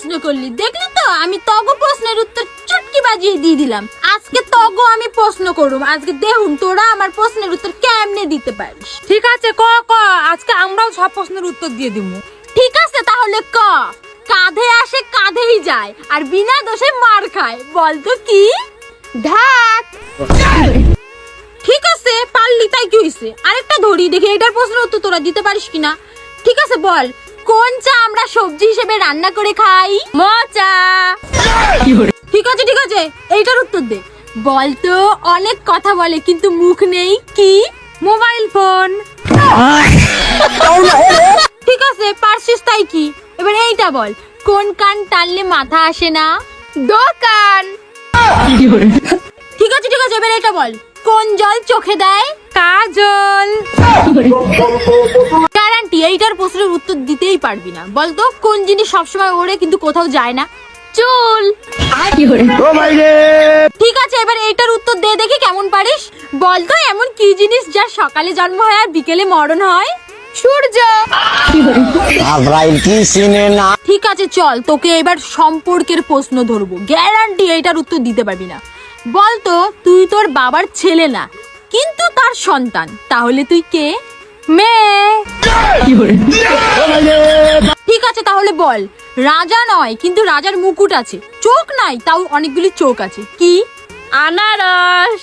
প্রশ্ন করলি, দেখলি তো আমি তগো প্রশ্নের উত্তর চুটকি বাজিয়ে দিয়ে দিলাম। আজকে তগো আমি প্রশ্ন করব, আজকে দেখুন তোরা আমার প্রশ্নের উত্তর কেমনে দিতে পারিস। ঠিক আছে, ক ক আজকে আমরাও সব প্রশ্নের উত্তর দিয়ে দিব। ঠিক আছে তাহলে ক। কাঁধে আসে কাঁধেই যায় আর বিনা দোষে মার খায়, বলতো কি? ঢাক। ঠিক আছে, পারলি তাই কি হইছে। আরেকটা ধরি দেখি এটার প্রশ্নের উত্তর তোরা দিতে পারিস কিনা। ঠিক আছে বল, কোন চা আমরা সবজি হিসেবে রান্না করে খাই? মোচা। ঠিক আছে ঠিক আছে, এইটার উত্তর দে। বলতো অনেক কথা বলে কিন্তু মুখ নেই, কি? Mobile phone. ঠিক আছে পারছিস তাই কি। এবার এইটা বল, কোন কান টানলে মাথা আসে না? দোকান। ঠিক আছে ঠিক আছে, এবার এটা বল, কোন জল চোখে দেয়? কাজল। গ্যারান্টি এইটার প্রশ্নের উত্তর দিতেই পারবি না। বলতো কোন জিনিস সবসময় ওড়ে কিন্তু কোথাও যায় না? চুল। ঠিক আছে, এবার এইটার উত্তর দে দেখি কেমন পারিস। বলতো এমন কি জিনিস যার সকালে জন্ম হয় আর বিকেলে মরণ হয়? সূর্য। আব্রাইল কি চিনে না। ঠিক আছে চল, তোকে এবার সম্পর্কের প্রশ্ন ধরবো, গ্যারান্টি এইটার উত্তর দিতে পারবি না। বলতো তুই তোর বাবার ছেলে না কিন্তু তার সন্তান, তাহলে তুই কে? মেয়ে। ঠিক আছে তাহলে বল, রাজা নয় কিন্তু রাজার মুকুট আছে, চোখ নাই তাও অনেকগুলি চোখ আছে, কি? আনারস।